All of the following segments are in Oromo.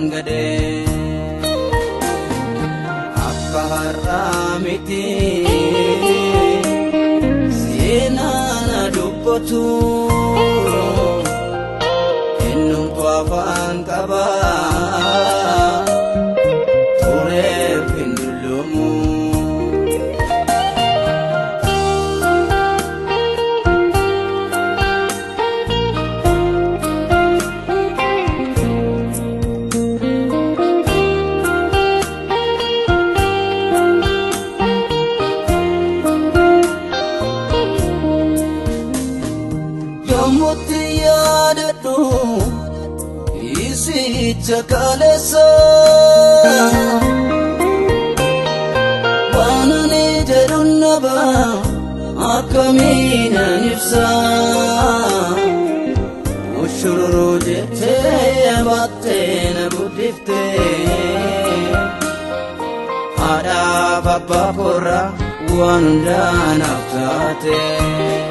birraan gadee akka har'aa miti seenaan dubbatu ennumtu afaan qabaa tureef hin dullumu. Jakalesa wanani jedhunnaba akkamiina ibsa ushururu jettee baattee na guddiftee haadhaaf abbaa korraa waan hundaa naaf taatee.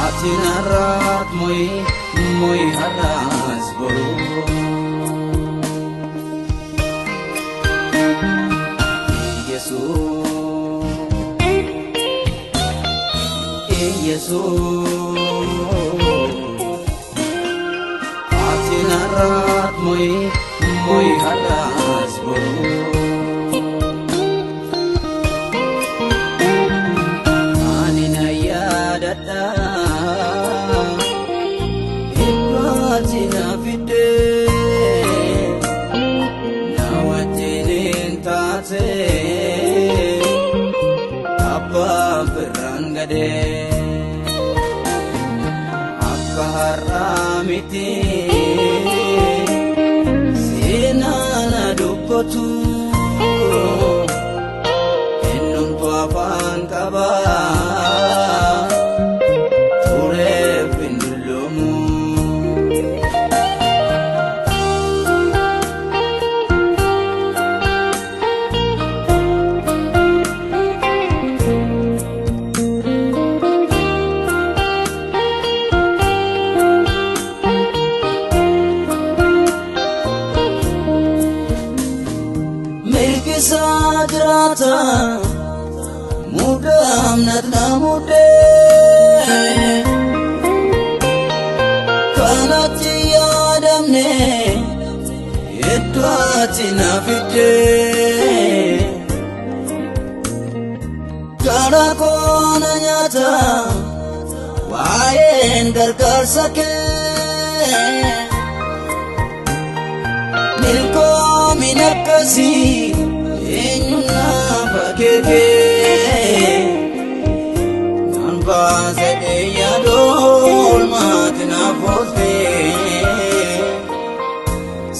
Atin har'aat mo'i har'aas boruu Atin har'aat mo'i har'aas boruu akka har'aa miti seenaan dubbatu ennumtu afaan qabaa tureef hin dullumu. Sagrata mudam natna mude kanati yadamne etwati nafite kana kona nyata waa'ee gargaarsa kee milkoomin akkasii eenyuuna fakkeekee naan baasee yaadool maatii naaf ooltee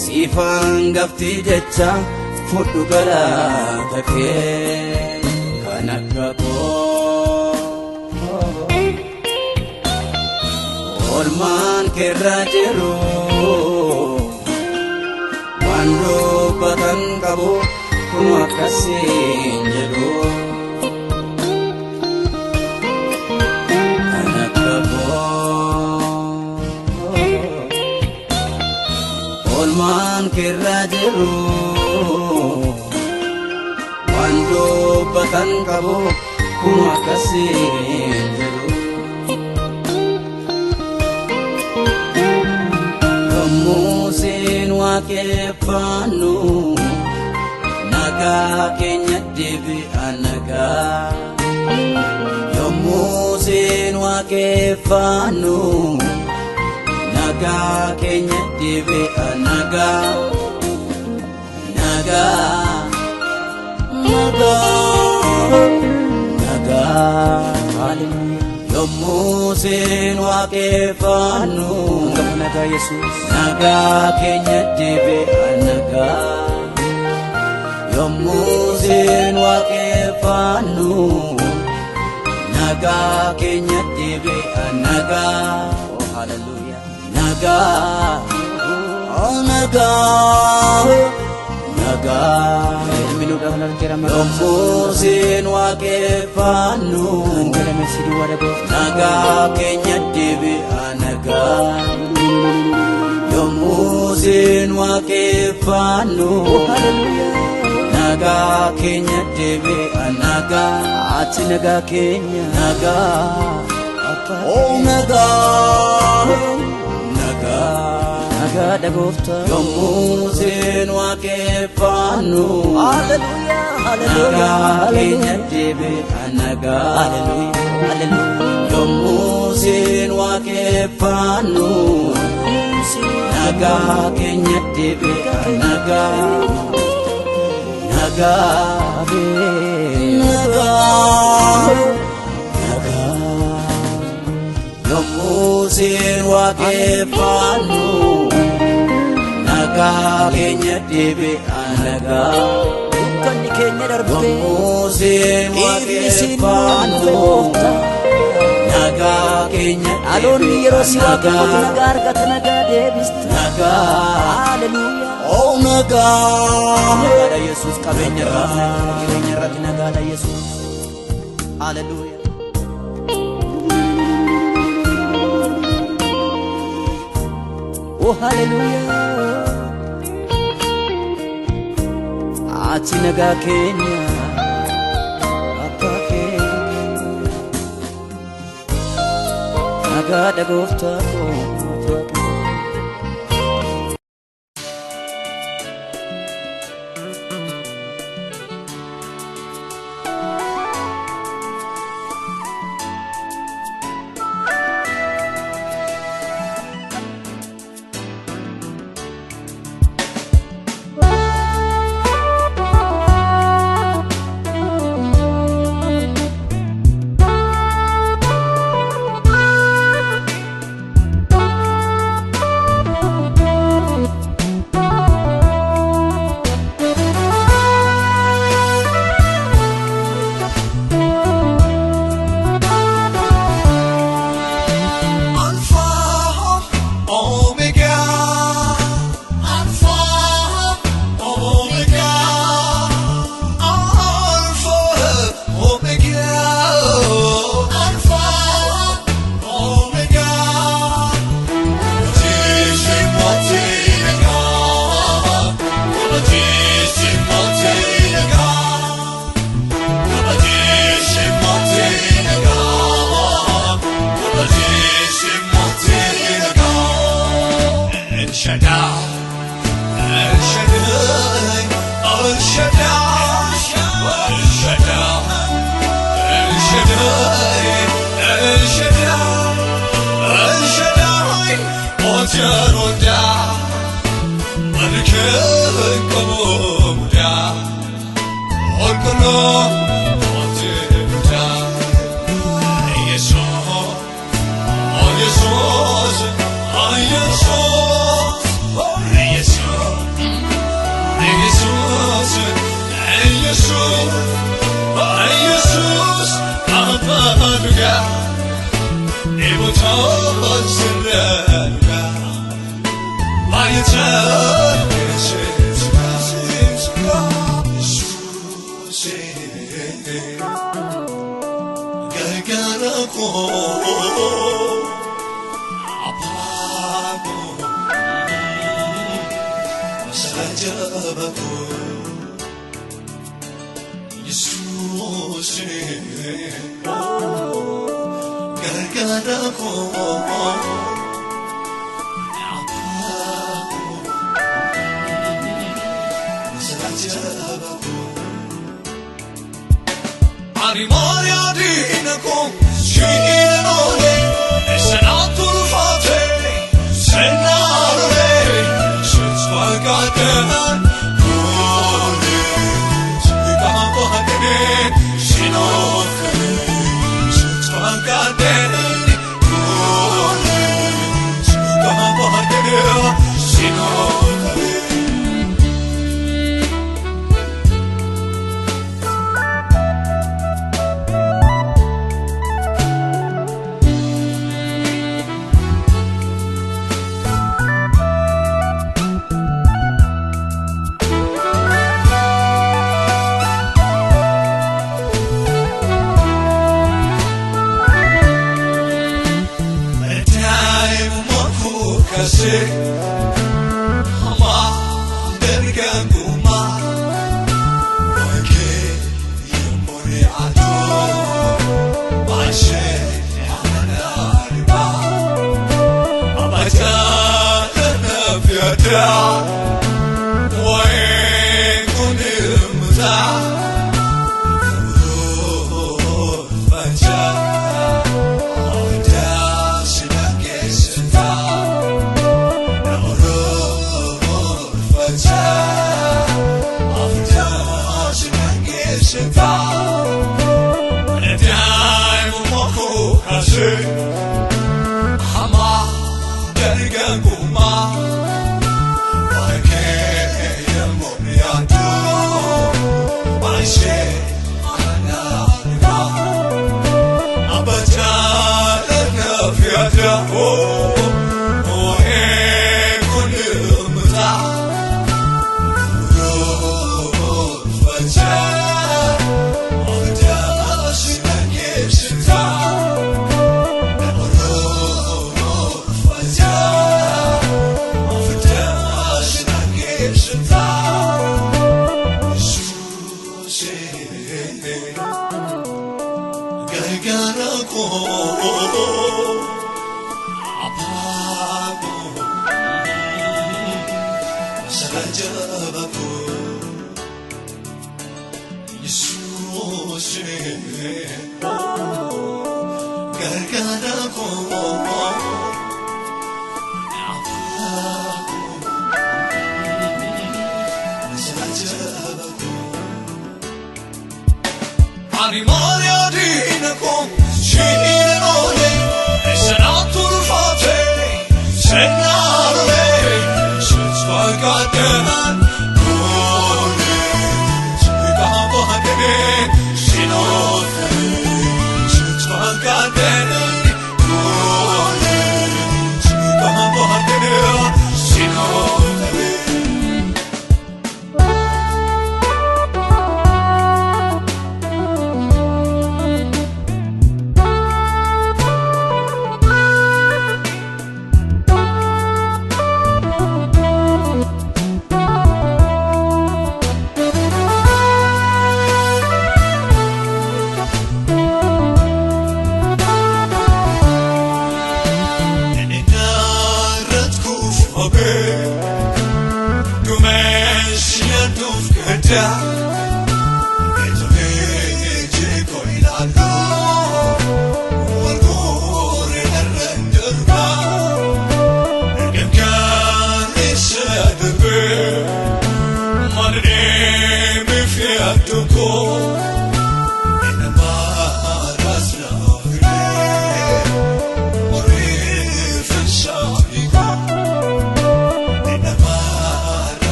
siifaan gaftii jecha fudhu galata kee kan akka koo oolmaan keerra jiru waan dubbatan qabu. Kuma akkasiin jedhu kan akka koo oolmaan keerra jiru waan dubbatan qabu kuma akkasiin jedhu yommuu siin waaqeffannu nagaa keenya deebi'a nagaa yommuu siin waaqeffannu nagaa keenya deebi'a nagaa nagaa yommuu siin waaqeffannu nagaa Yesuus nagaa keenya deebi'a nagaa yommuu siin waaqeffannu nagaa keenya deebi'a nagaa. Oh hallelujah nagaa oh nagaa nagaa ilmi nu yommuu siin waaqeffannu nagaa keenya deebi'a nagaa yommuu siin waaqeffannu nagaa keenya deebi'a nagaa ati nagaa keenya nagaa oh nagaa nagaa dagoofta yommuu siin waaqeffannu nagaa keenya deebi'a nagaa yommuu siin waaqeffannu nagaa keenya deebi'a nagaa yommuu siin waaqeffannu nagaa keenya deebi'a nagaa dukkanni keenya darbee yommuu siin waaqeffannu nagaa keenya aloonni yeroo si waaqeffatu nagaa argata nagaa deebista nagaa oh nagaa nagaadha Yesuus qabeenya irratti nagaadha Yesuus haleluuyaa oh haleluuyaa ati nagaa keenya abbaa keenya nagaadha gooftaa koo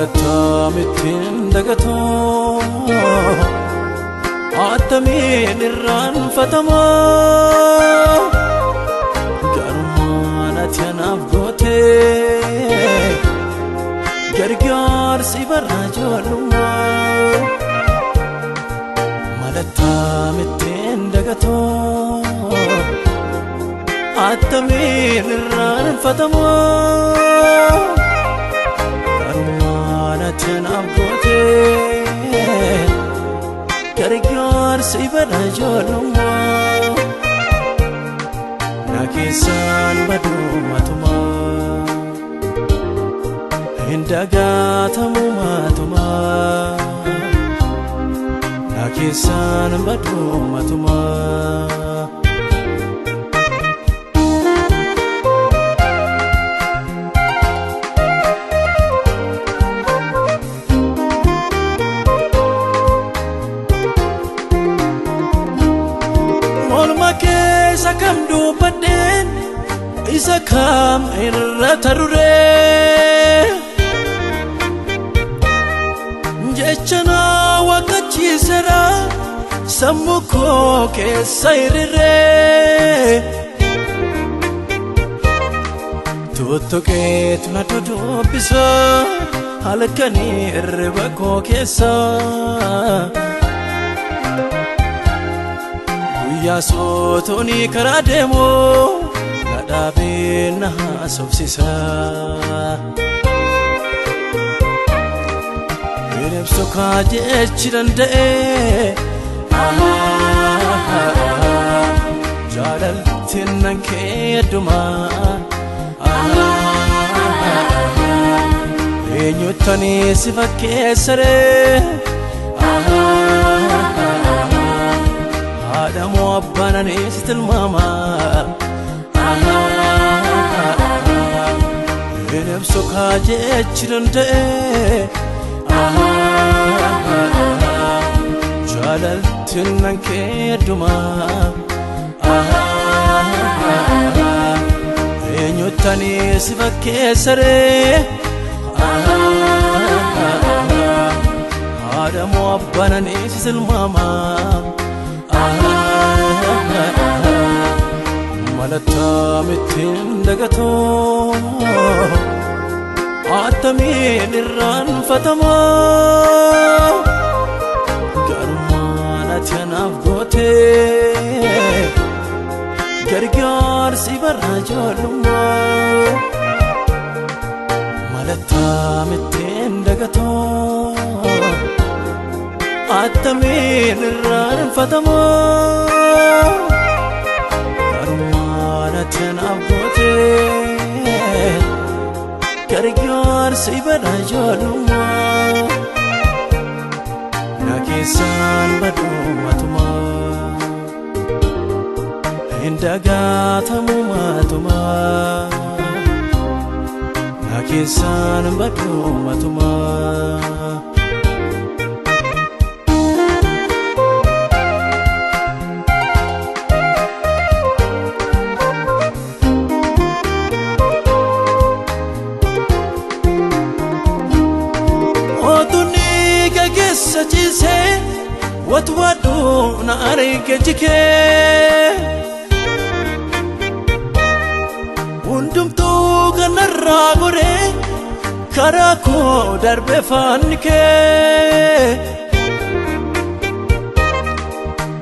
Galatoomittiin dagatoo attamiin irraanfatamaa gaarummaan ati anaaf gootee gargaarsi barraa ijoollummaa Galatoomittiin dagatoo attamiin irraanfatamaa anaaf gootee gargaarsi barraa ijoollummaa na keessaan baduu matumaa hin dagatamu matumaa na keessaan baduu matumaa Sakam dubbadeen isa kam irra taruree jechana waqachiisera sammuu koo keessa hiriiree tuttuqeetu na dudubbisa halkanii irriba koo keessa Yaasotoni karaa deemu nadhaabeen na haasofsiisa Bineensoo kaa jechi danda'e jaalaltiin nan keeddumaa eenyuttanii si fakkeessaree Adamu abbanani sitilmama Bineensoo kaa jechi danda'e jaalaltiin nan keeddumaa eenyuttanii si fakkeessaree Adamu abbanani sitilmama Galatoomittiin dagatoo attamiin irraanfatamaa gaarummaan ati anaaf gootee gargaarsi barraa ijoollummaa Galatoomittiin dagatoo attamiin irraanfatamaa ati anaaf gootee gargaarsi barraa ijoollummaa na keessaan baduu matumaa hin dagatamu matumaa na keessaan baduu matumaa Sajise watu wadu na arike jike Hundumtu kanarra gore karako darbe fanike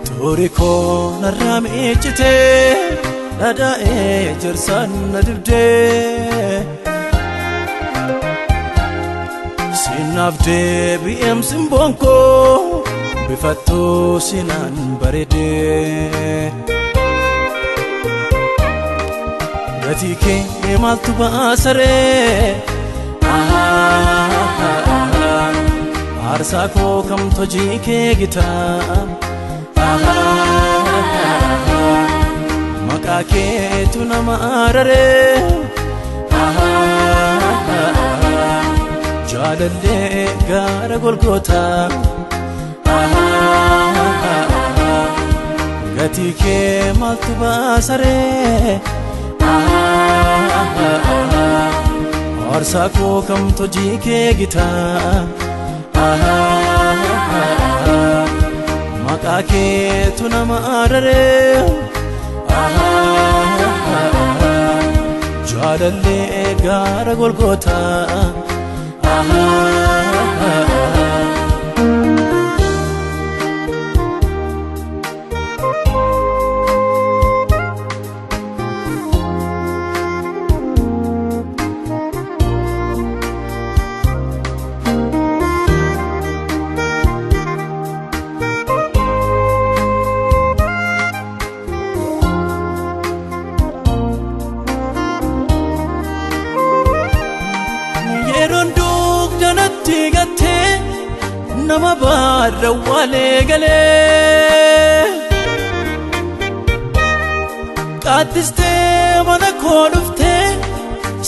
Toriko narra michite nadae jirsan nadibde Sinafde biem simbonko bifatto sinan barede Gatike maltu basare Arsako kam tojike gita Makake tu nama arare Jalalle gara Golgota Gatike maltu basare aarsaa koo kamtu hojii kee gitaa maqaa keetu nama araree jaalallee gaara golgootaa nama baadra walee galee qaaddistee mana koo dhuftee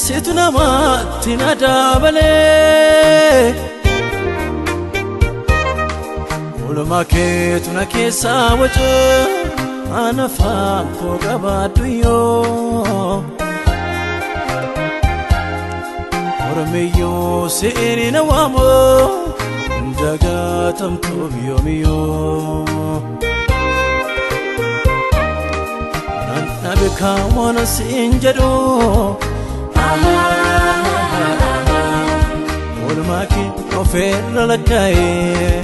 situ namaatti na daabalee oolmaa keetu na keessaa waca ana afaan koo qabaadhu yoo ormiyyoo seeni na waamoo jagatamtu biyoomiyo nanna beekamoona siin jedhu oolmaa kee ofirra lakkaa'ee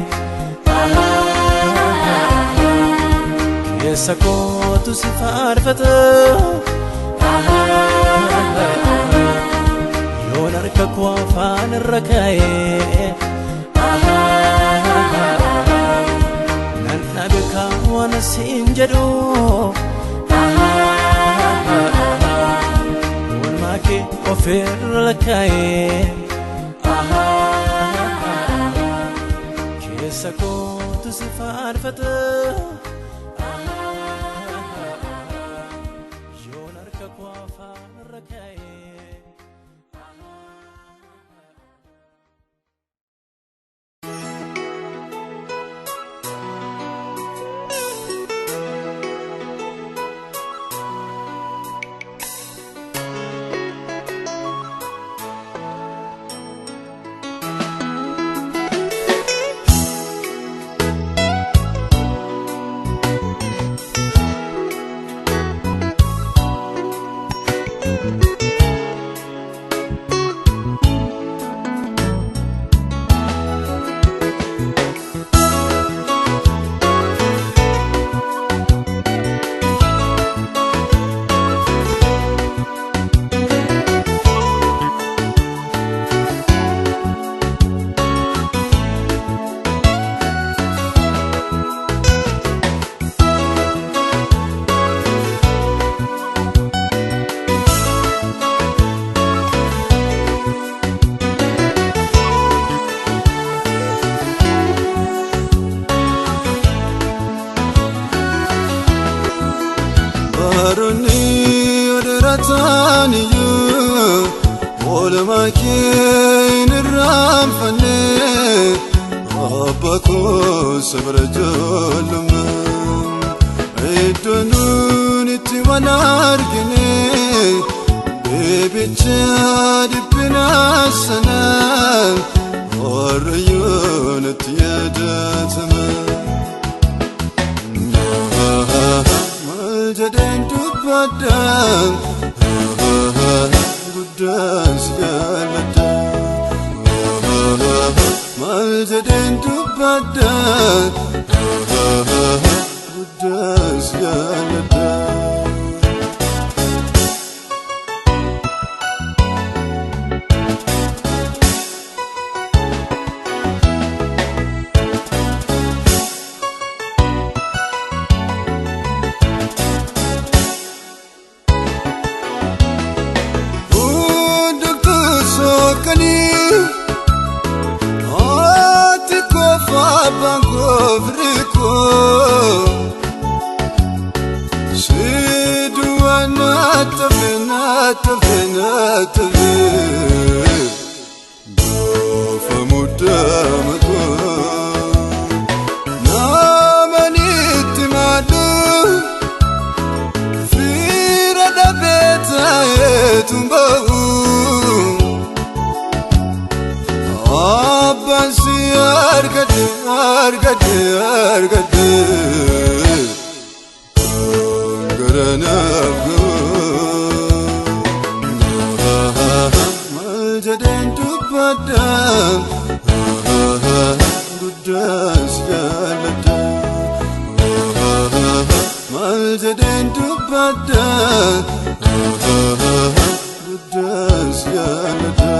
keessa kootu si faarfata yoon harka koo afaan irra kaa'ee nanna beekamoona siin jedhu oolmaa kee ofirra lakkaa'ee keessa kootu si faarfata yoon harka koo afaan irra kaa'ee oolmaa kee nirraan fannee abba koo sabra ijoollummaa iddoo nuun itti wal argine beebicha dhibbinaa sana warrayyoo natti yaadatama mal jedheen dubbadha guddaan si jaalladha mal jedheen dubbadha guddaan si jaalladha argadde garanaf mal jedhen dubbadha guddas jaalladha mal jedhen dubbadha guddas jaalladha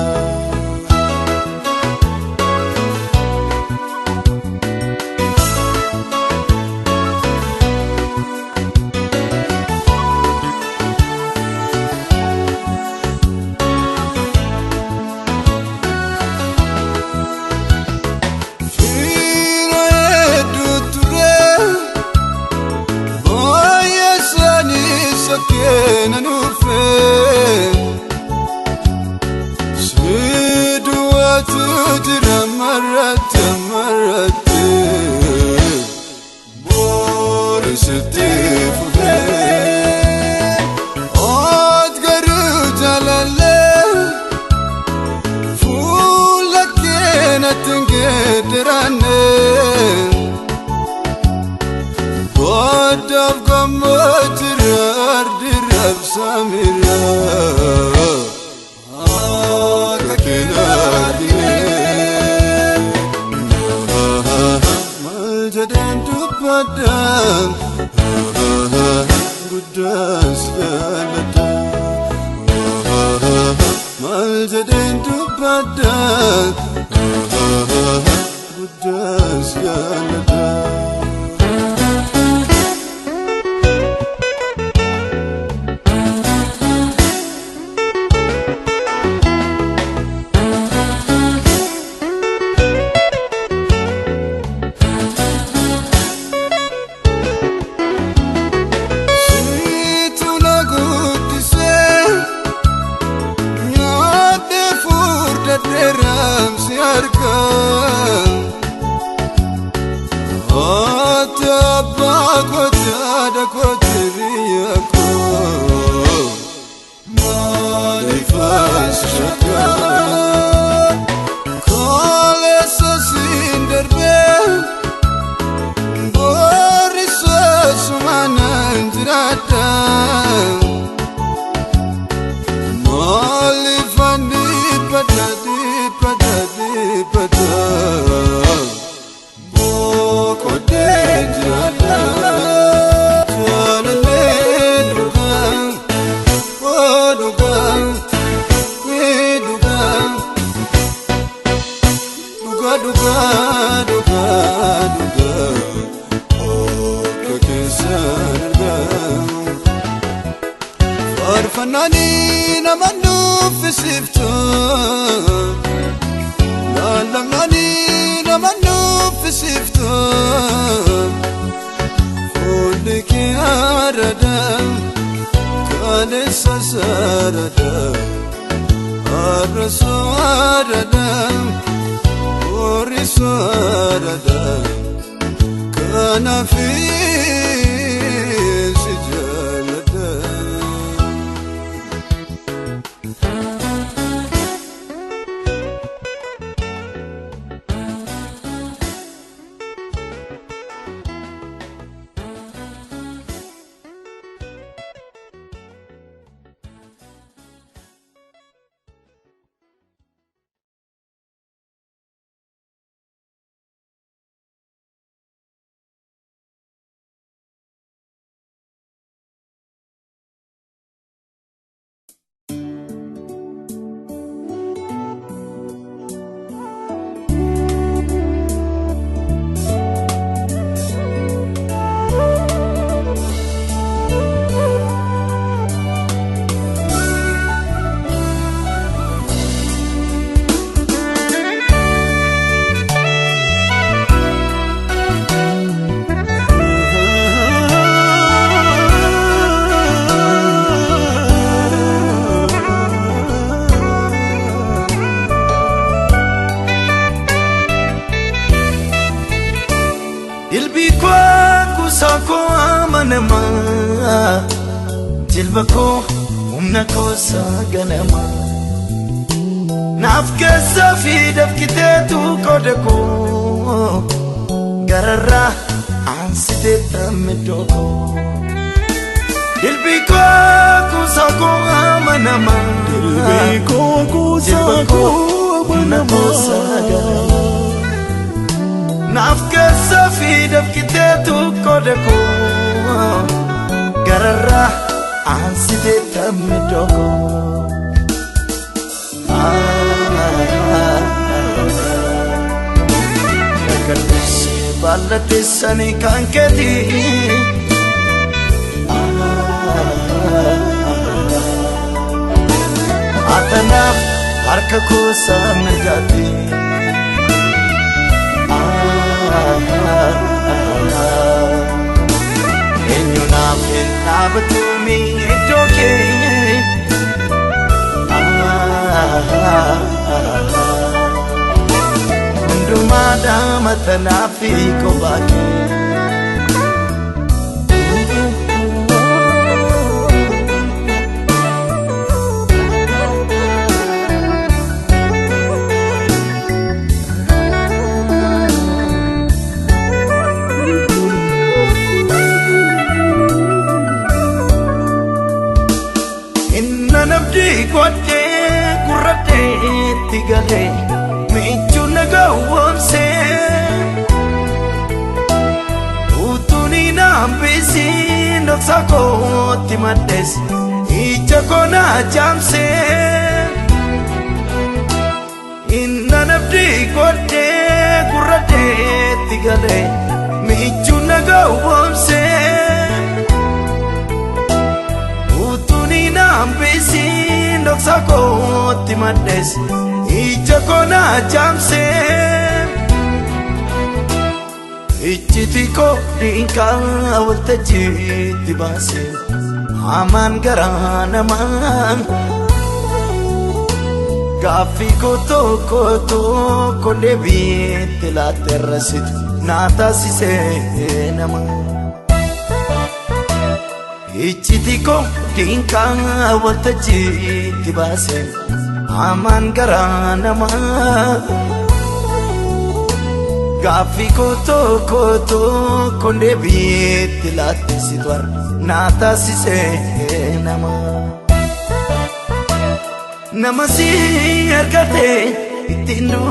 Faarfannaa namannu fisiftu Lalamnani namannu fisiftu Fulki arada Kalesa sarada Arrasu arada Orisu arada Kanafi Sako amanama Jilbako umnako saganama Nafkesa fi dafkitetu kodeko gararra ansite tamidoko dilbiko kusako amanama dilbiko kusako amanama nafkasa fidaf kitetu kodeko gararra ansite tamidoko Kaduse balate sani kanketi Atanaf harka ko sa mirgati Enyo nafin nabatumi idoke hundumaa matanafi kobaki inna nabdi kote kurate tigale Gawonse utuni nambisi noksako timades ichakona jamse inna nabdi kote kurate tigale michuna gawonse utuni nambisi noksako timades Ichakona jamse Ichitiko dinka waltajiti base Aman garana man Gafi koto kondebi la terrasit Nata sise nama Ichitiko dinka waltajiti base Aman garana ma Gafi koto kondebi tilate sitwar nata sise nama si ergate itindu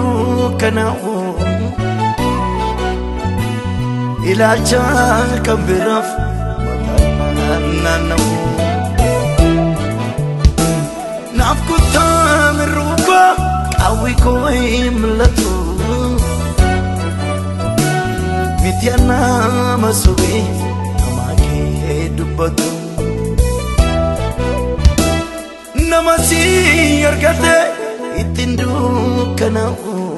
kanau ilacha kambiraf nanu nafkuta meruba kawi koi melatu Mityana masubi amake dubatu namasi argate itindu kanau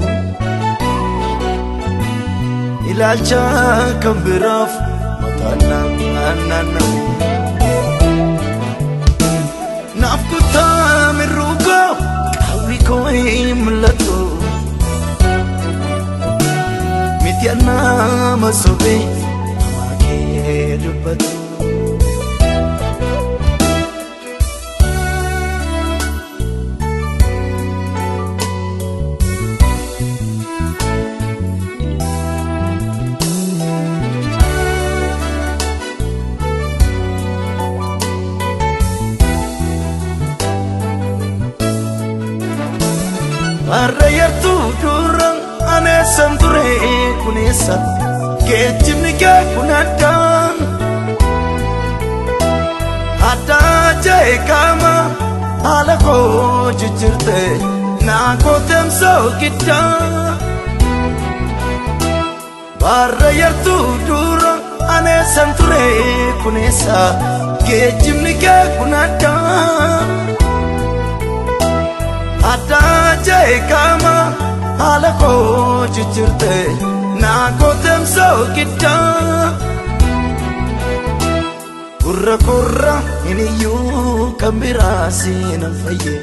ilacha kambiraf matana nanu nafkuta meruba kawi koi melatu Mityana masubi amake dubatu Arrayartu durang anesan ture kunesa Kejimni ke kunadang Ada jai kama ala ko jujurte Na ko temso kita Arrayartu durang anesan ture kunesa Kejimni ke kunadang Ada jai kama ala ko jujurte na ko temso kita kurra ini yu kambira sinan faye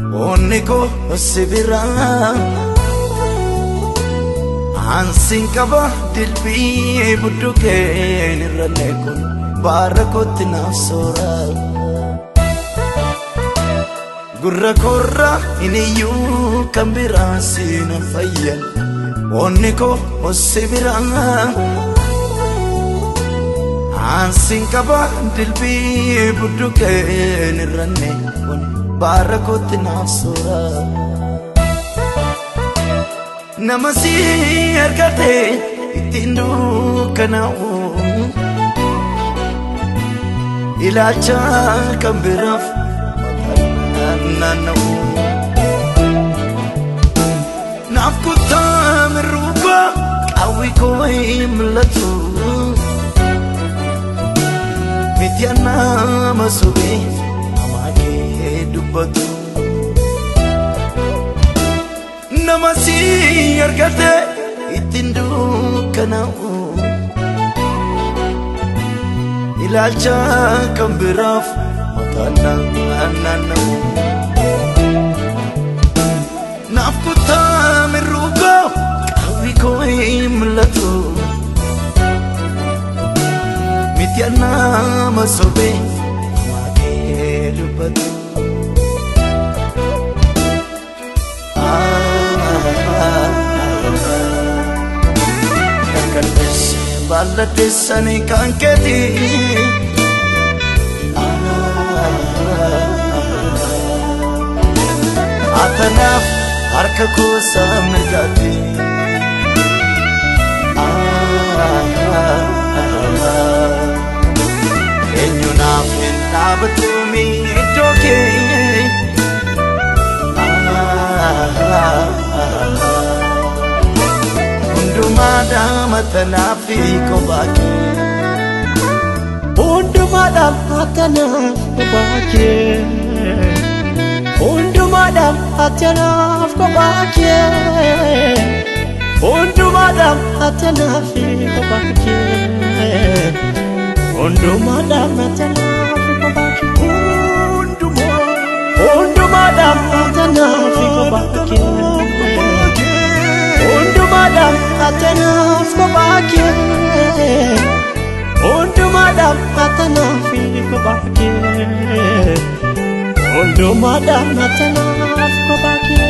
onni ko sibira ansin kaba dilbi buduke nirane kun barakot nafsora Gurra korra ini yu kambira sinan fayyan onni koo osibira ansin qaba dilbii budduqeen irranne baara kootti naaf suura nama si argate ittiin dukkanaa'u ilaalcha kan biraaf naanna'u naaf kuttaa mirruuba qawwi koo hin mul'atu miti nama sobee namaa kee dubbatu nama si argate ittiin dukkanaa'u ilaalcha kan biraaf naanna'u naaf kuttaa mirruuba qawwi koo hin mul'atu miti nama sobee namaa kee dubbatu kalbeesse bal'addeessanii kan keeti atanaaf harka koosaa mirgaati eenyunaaf hin dhaabatumi iddoo kee hundumaadhaan atanaaf kophaa kee hundumaadhaan atanaaf kophaa kee hundumaadhaan atanaaf kophaa kee hundumaadhaan atanaaf kophaa kee hundumaadhaan atanaaf kophaa kee hundumaadhaan atanaaf kophaa kee hundumaadhaan atanaaf kophaa kee hundumaadhaan atanaaf kophaa kee hundumaadhaan atanaaf kophaa kee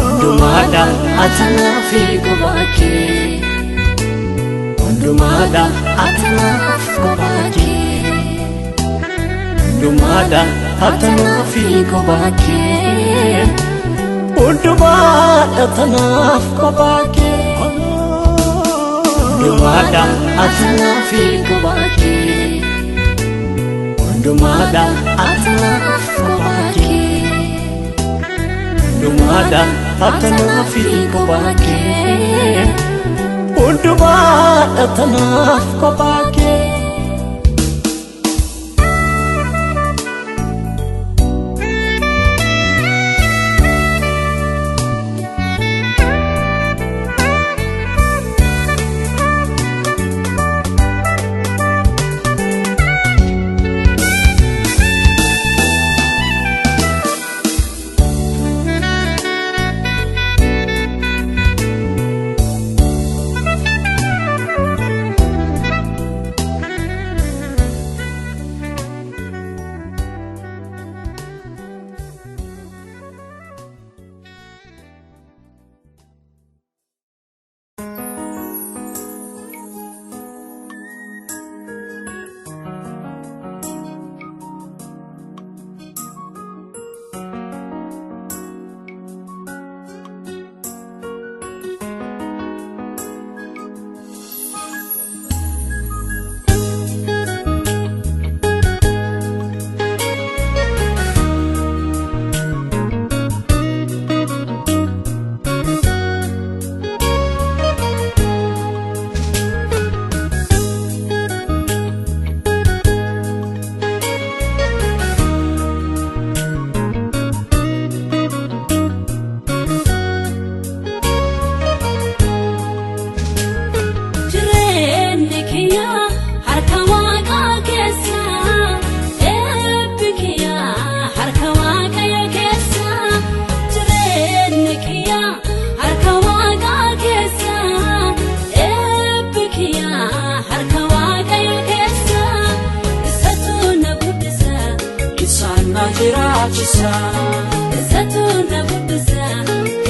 hundumaadhaan atanaaf kophaa kee hundumaadhaan atanaaf kophaa kee hundumaadhaan atanaaf kophaa kee hundumaadhaan atanaaf kophaa kee hundumaadhaan atanaaf kophaa kee hundumaadhaan atanaaf kophaa kee hundumaadhaan atanaaf kophaa kee hundumaadhaan atanaaf kophaa kee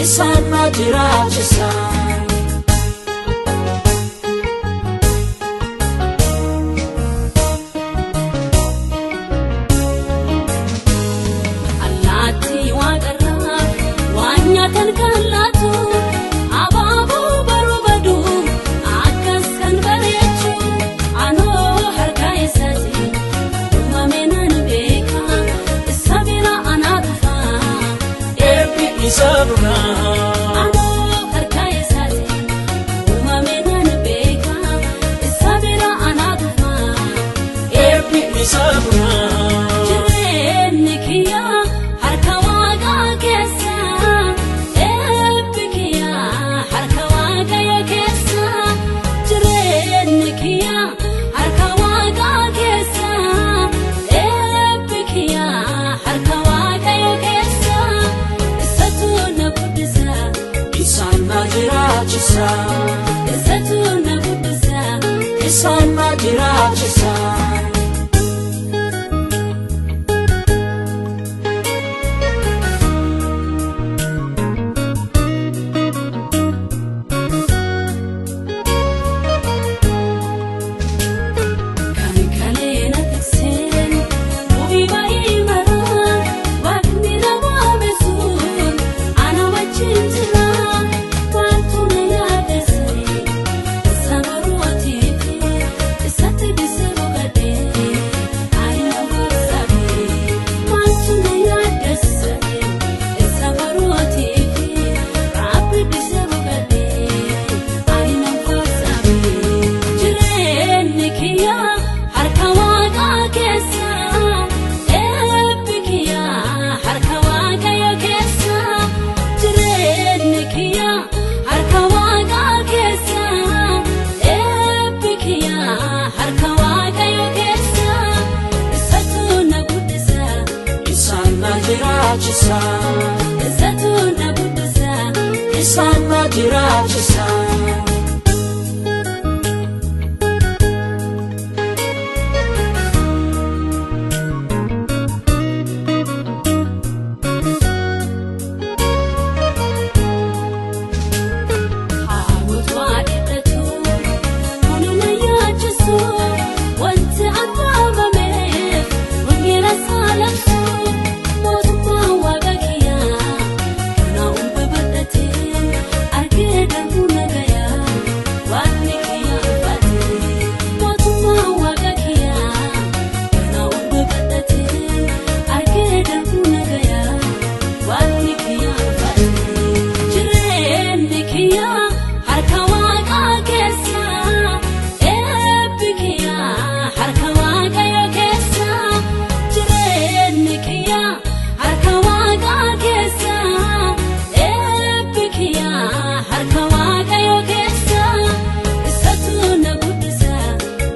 isaan na jiraachisa. Isaan na jiraachisa.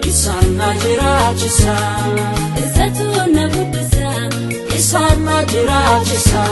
Isaan na jiraachisa. Isatu na guddisa. Isaan na jiraachisa.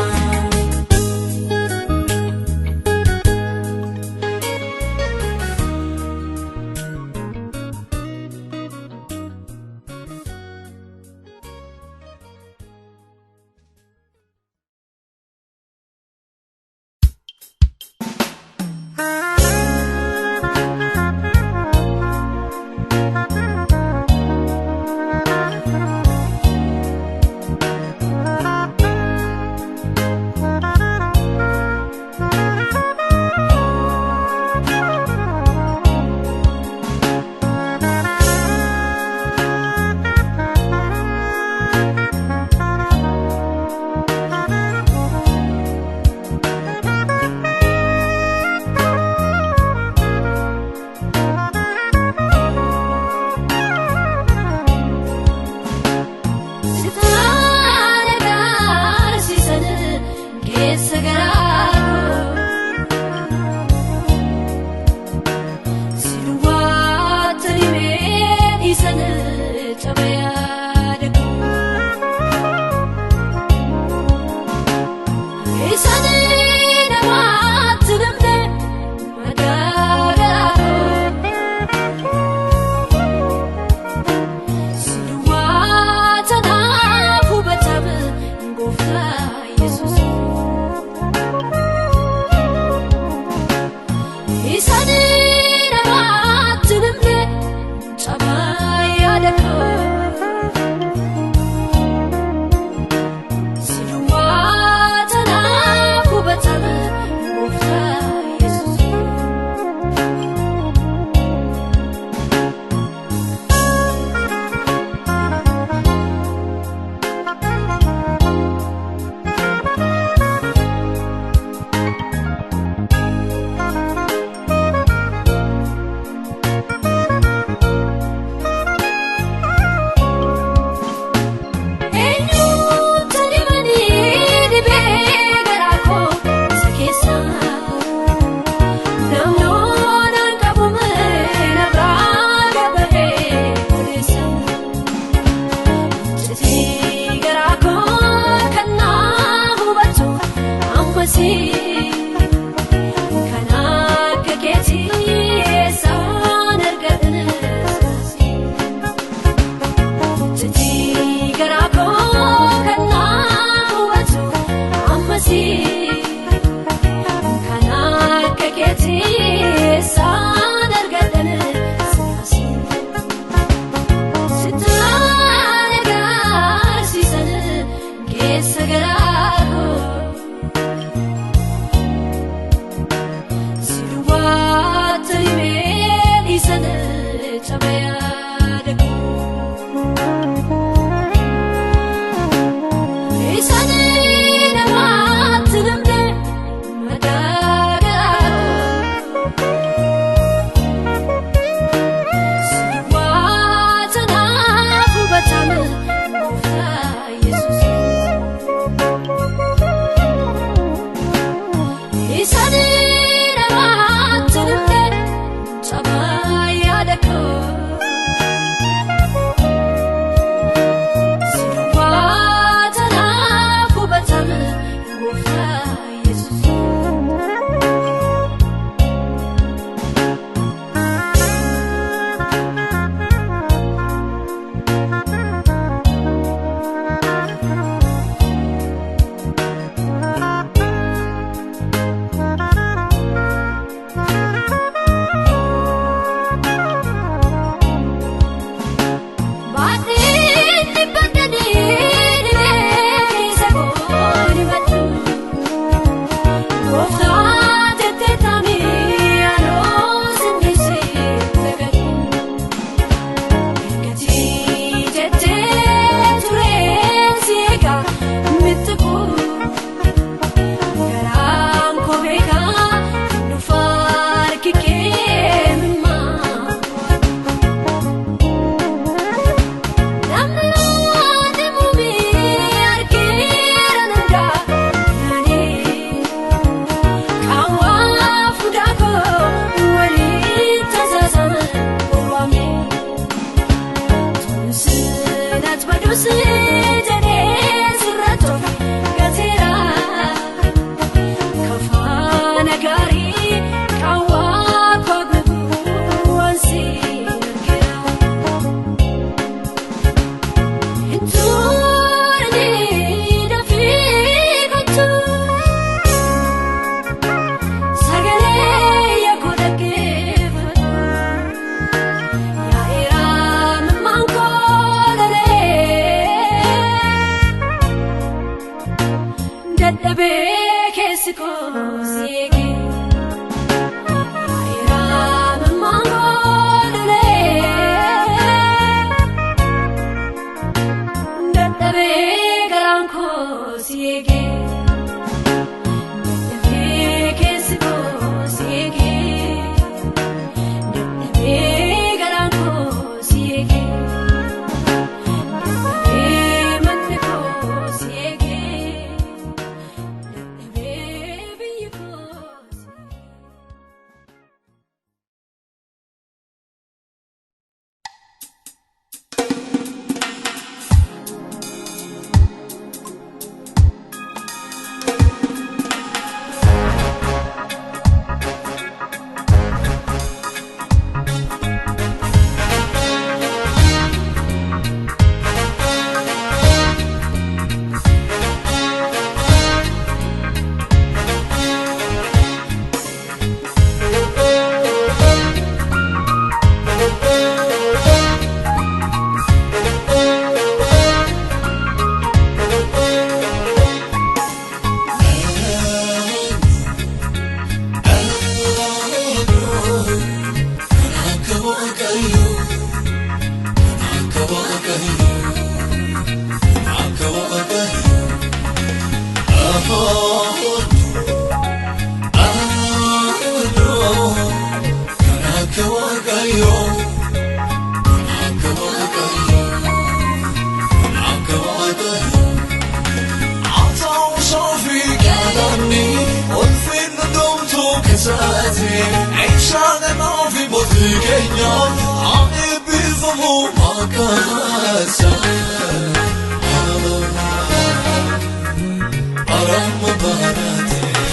Aramma barate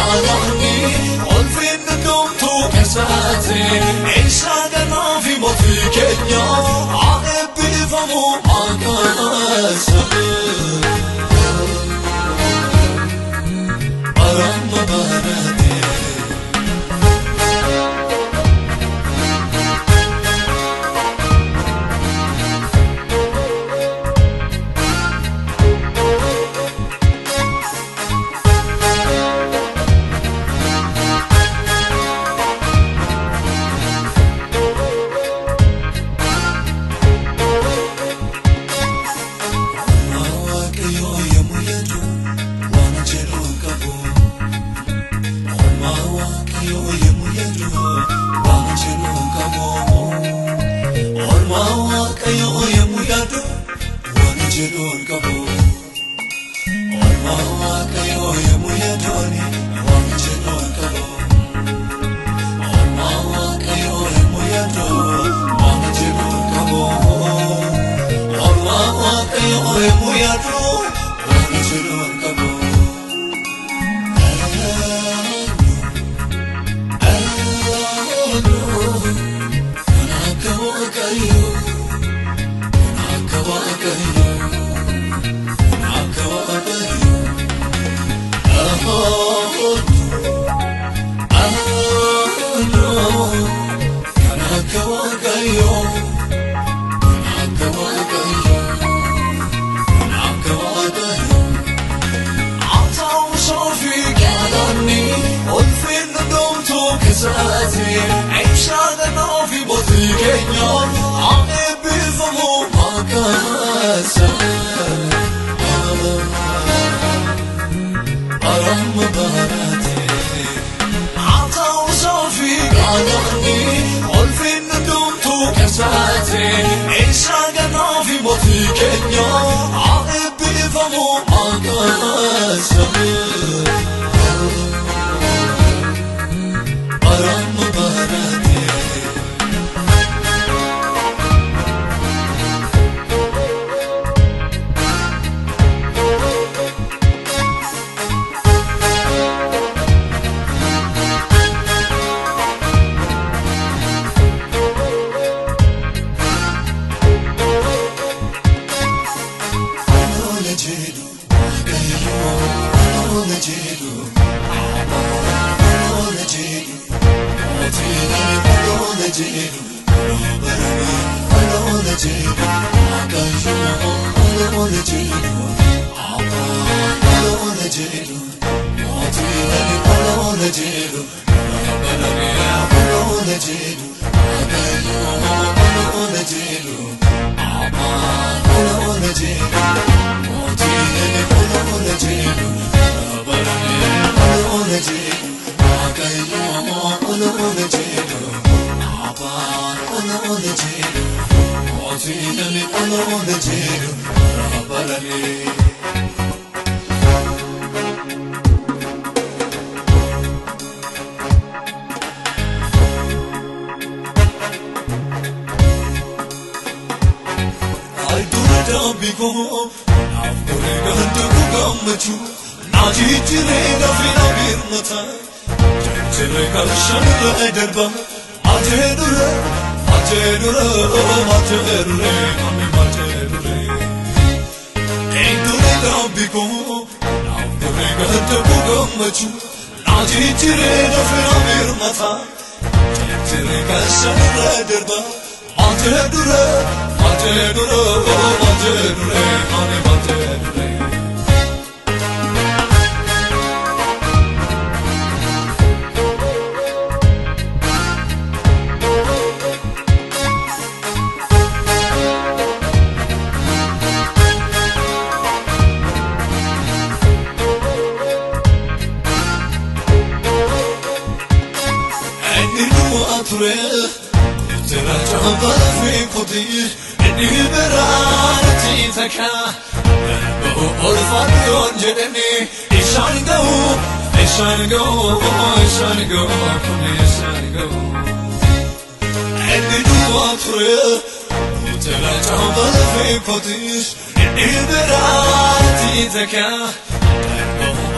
gaalani olfinni dhumtuu keessaati eessaa ganaafi mootii keenya haa eebbifamu maqaansa baramma barate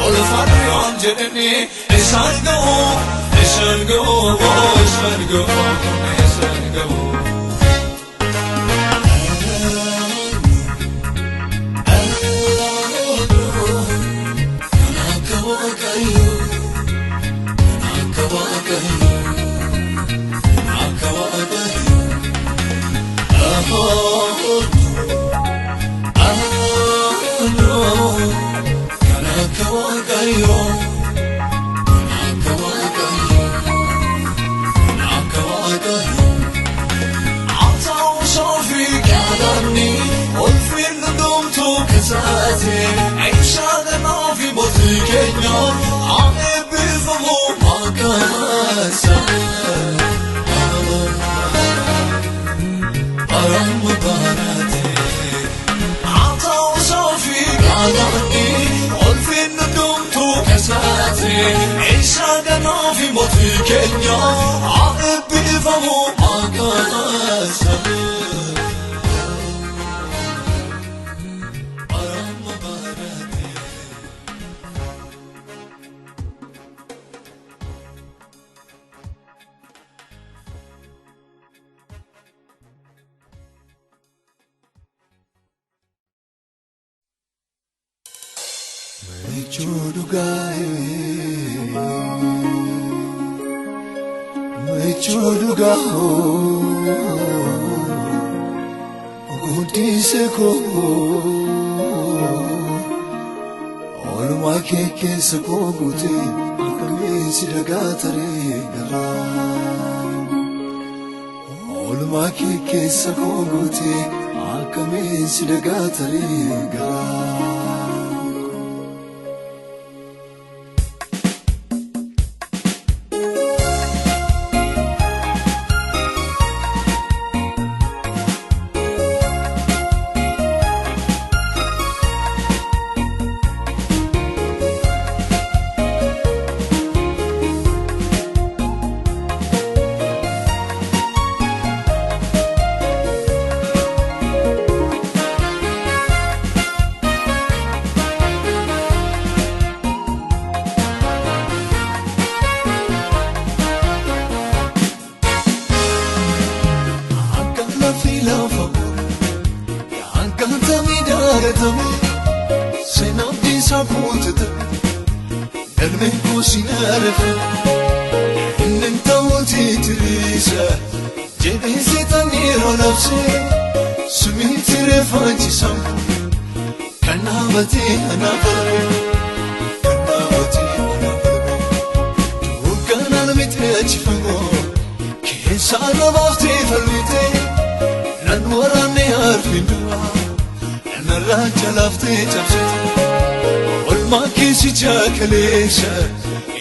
olfadhaan jedhanii isaan ga'u isaan ga'u isaan ga'u isaan ga'u. Sakoguti akame sidagatare gara olma ke sakoguti akame sidagatare gara.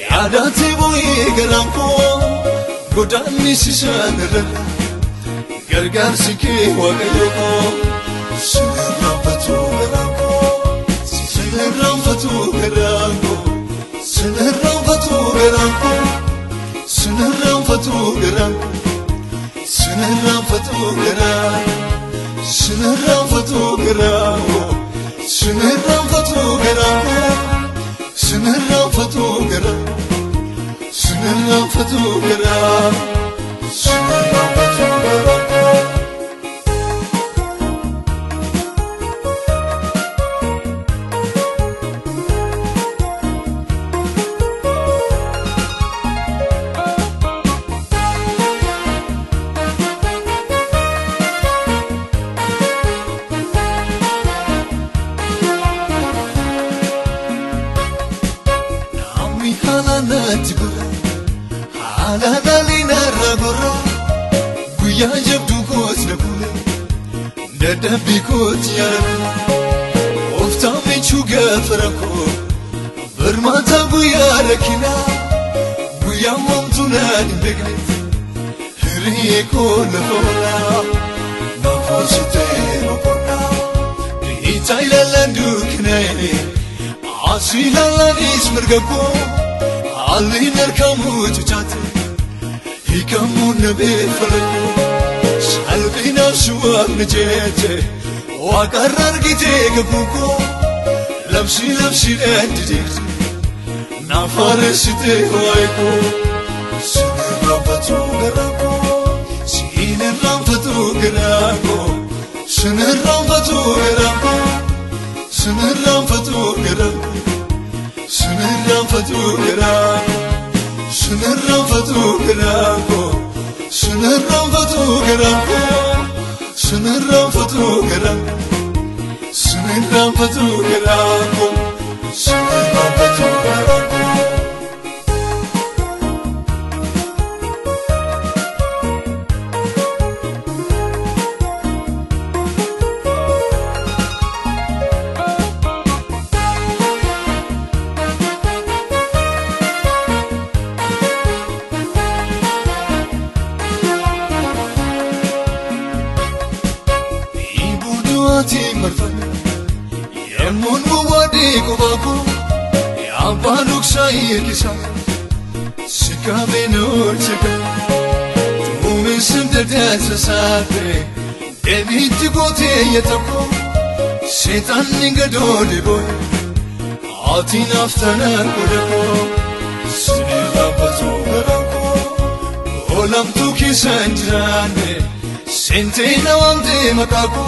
Yaadate bu'ee garaanko godaanni sisaanirra gargaarsi kee waaqayyo sinirraanfatu garaanko sinirraanfatu garaanko sinirraanfatu garaanko sinirraanfatu garaanko sinirraanfatu garaanko sinirraanfatu garaanko sinirraanfatu garaanko. Sinirraanfatu gara, sinirraanfatu gara, sinirraanfatu gara. Dadhabbiikooti yaadannoo ooftaan michuu gaafa rakkoo birmaata guyyaa rakkinaa guyyaa moomtu naan hin beeknetti hiriyee koo lafa oolaa naaf hoositee boqonnaa dhiitaa ilaalaan dukkanaa'e asii ilaalaanis mirga koo haalli narkamuu cucaate hiikamuu na beeffalannoo. Salphinaaf suwaafna jeete waaqarra argitee gabuukoo labsi labsiidhaan dideegte nafaresite waa'ee sinirraanfatu garaako sinirraanfatu garaako sinirraanfatu garaako sinirraanfatu garaako sinirraanfatu garaako sinirraanfatu garaako sinirraanfatu garaako sinirraanfatu garaako sinirraanfatu garaako sinirraanfatu garaako. Yemmun wadi kubaku Yabanuksa yekisa Sikame no chika Tumisim de desa sate Deviti kote yetako Setan ningado de boy Atin aftana kodako Sinirraanfatu garaako Olam tu kisanjane Sentena wamde makako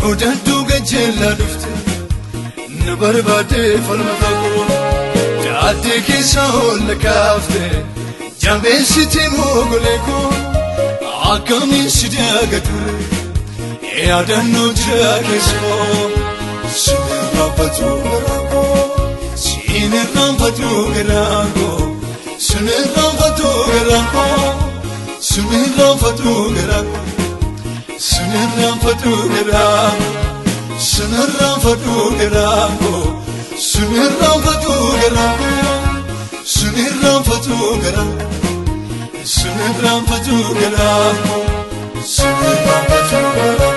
Odantu gajella dufte Nabarbade falmatako Jaate kisa holla kafte Jambesiti mogoleko Akamin sidagadure Eadanno jakesko Sinirraanfatu garaako Sinirraanfatu garaako Sinirraanfatu garaako Sinirraanfatu garaako Sinirraanfatu garaako sinirraanfatu garaako sinirraanfatu garaako sinirraanfatu garaako sinirraanfatu garaako sinirraanfatu garaako.